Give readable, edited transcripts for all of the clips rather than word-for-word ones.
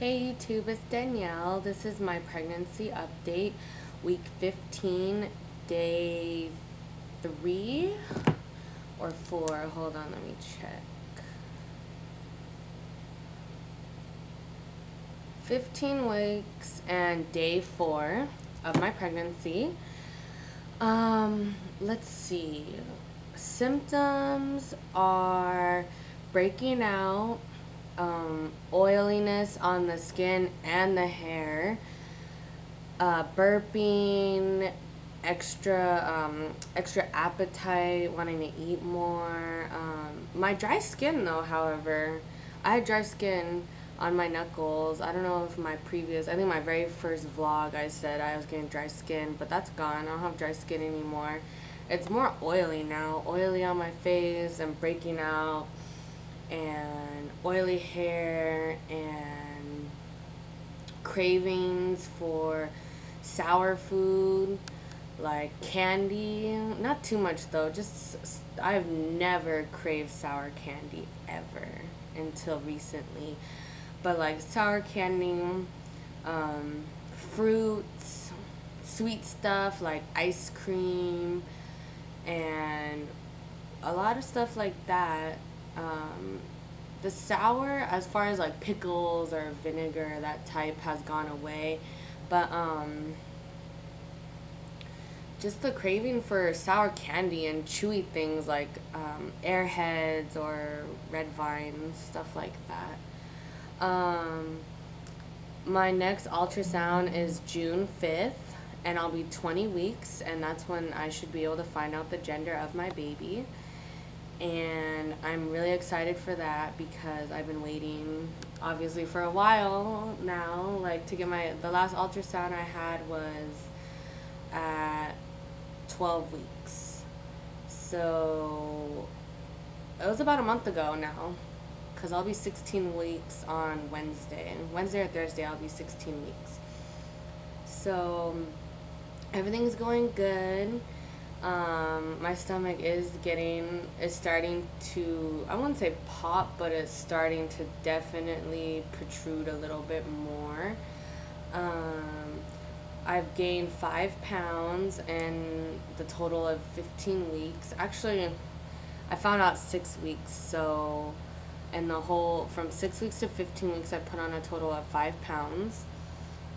Hey YouTube, it's Danielle. This is my pregnancy update, week 15, day 3 or 4. Hold on, let me check. 15 weeks and day 4 of my pregnancy. Let's see. Symptoms are breaking out, oiliness on the skin and the hair, burping, extra appetite, wanting to eat more. My dry skin though, however, I had dry skin on my knuckles. I don't know if I think my very first vlog I said I was getting dry skin, but that's gone. I don't have dry skin anymore. It's more oily now, oily on my face and breaking out, and oily hair and cravings for sour food like candy. Not too much though, just I've never craved sour candy ever until recently, but like sour candy, fruits, sweet stuff like ice cream and a lot of stuff like that. The sour, as far as like pickles or vinegar, that type, has gone away, but just the craving for sour candy and chewy things like Airheads or Red Vines, stuff like that. My next ultrasound is June 5th, and I'll be 20 weeks, and that's when I should be able to find out the gender of my baby. And I'm really excited for that because I've been waiting obviously for a while now, like to get the last ultrasound I had was at 12 weeks. So it was about a month ago now, because I'll be 16 weeks on Wednesday. And Wednesday or Thursday I'll be 16 weeks. So everything's going good. My stomach is starting to, I wouldn't say pop, but it's starting to definitely protrude a little bit more. I've gained 5 pounds in the total of 15 weeks. Actually, I found out 6 weeks, so in the whole, from 6 weeks to 15 weeks, I put on a total of 5 pounds.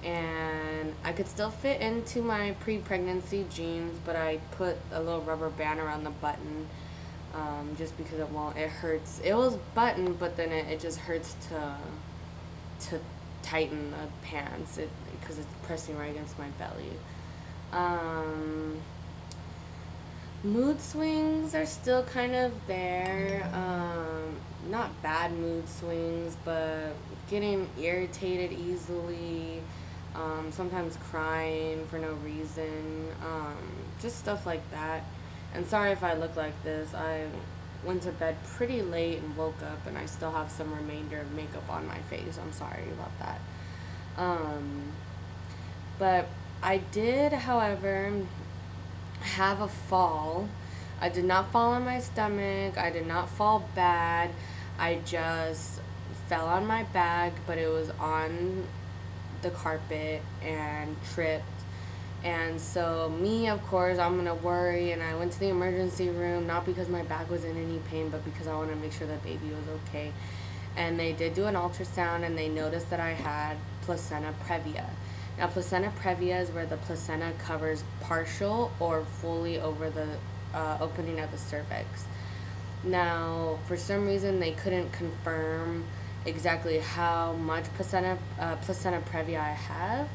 And I could still fit into my pre-pregnancy jeans, but I put a little rubber band around the button, just because it hurts. It was buttoned, but then it just hurts to tighten the pants because it's pressing right against my belly. Mood swings are still kind of there. Not bad mood swings, but getting irritated easily. Sometimes crying for no reason, just stuff like that. And sorry if I look like this. I went to bed pretty late and woke up and I still have some remainder of makeup on my face. I'm sorry about that. But I did, however, have a fall. I did not fall on my stomach. I did not fall bad. I just fell on my bag, but it was on the carpet and tripped. And so me, of course, I'm gonna worry, and I went to the emergency room, not because my back was in any pain, but because I want to make sure the baby was okay. And they did do an ultrasound, and they noticed that I had placenta previa. Now, placenta previa is where the placenta covers partial or fully over the opening of the cervix. Now, for some reason, they couldn't confirm exactly how much placenta previa I have.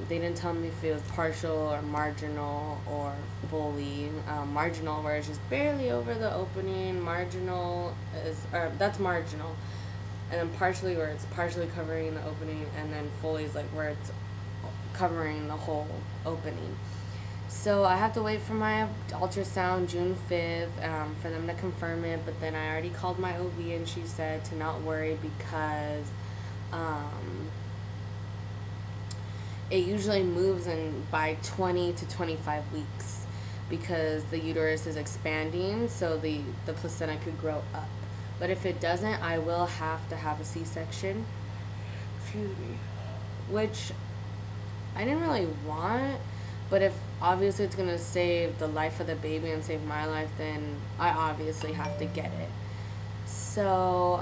They didn't tell me if it was partial or marginal or fully. Marginal, where it's just barely over the opening. That's marginal. And then partially, where it's partially covering the opening, and then fully is like where it's covering the whole opening. So I have to wait for my ultrasound June 5th for them to confirm it, but then I already called my OB and she said to not worry because it usually moves in by 20 to 25 weeks because the uterus is expanding, so the placenta could grow up. But if it doesn't, I will have to have a C-section. excuse me, which I didn't really want, but if obviously it's gonna save the life of the baby and save my life, then I obviously have to get it. So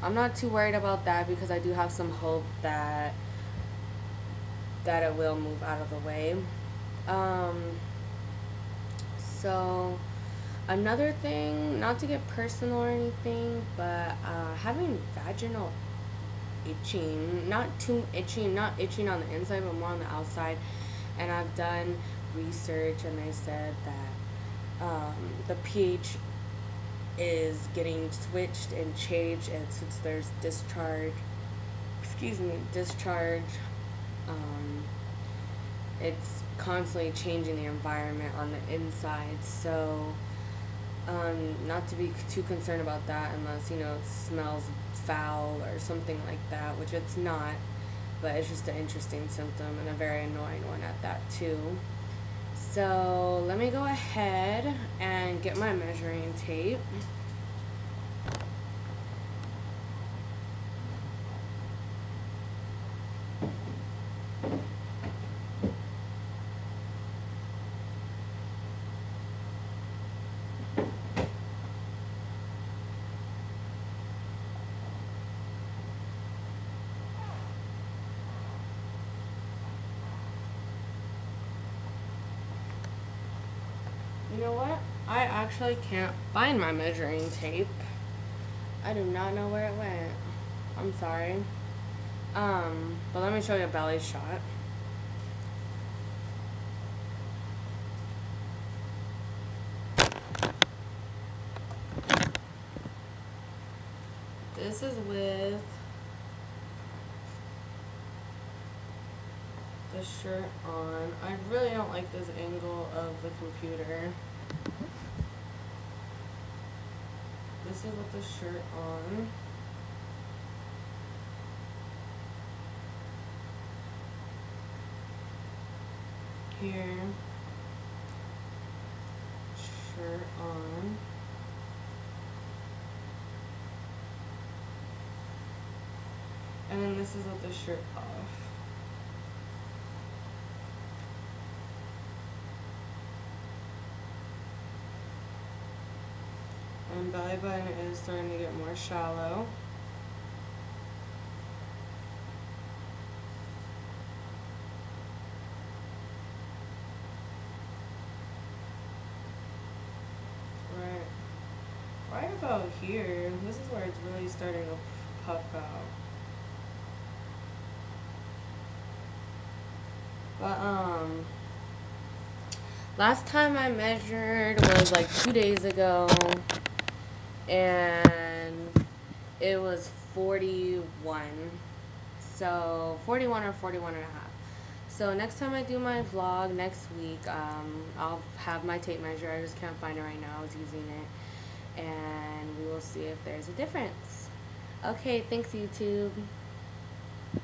I'm not too worried about that because I do have some hope that it will move out of the way. So another thing, not to get personal or anything, but having vaginal itching, not too itching, not itching on the inside, but more on the outside. And I've done research, and they said that the pH is getting switched and changed, and since there's discharge, it's constantly changing the environment on the inside. So not to be too concerned about that unless, you know, it smells foul or something like that, which it's not, but it's just an interesting symptom and a very annoying one at that too. So let me go ahead and get my measuring tape. You know what? I actually can't find my measuring tape. I do not know where it went. I'm sorry. But let me show you a belly shot. This is with the shirt on. I really don't like this angle of the computer. This is with the shirt on. Here. Shirt on. And then this is with the shirt off. And belly button is starting to get more shallow. Right about here, this is where it's really starting to puff out. But last time I measured was like 2 days ago, and it was 41. So 41 or 41 and a half. So next time I do my vlog next week, I'll have my tape measure. I just can't find it right now. I was using it, and we will see if there's a difference. Okay, thanks YouTube.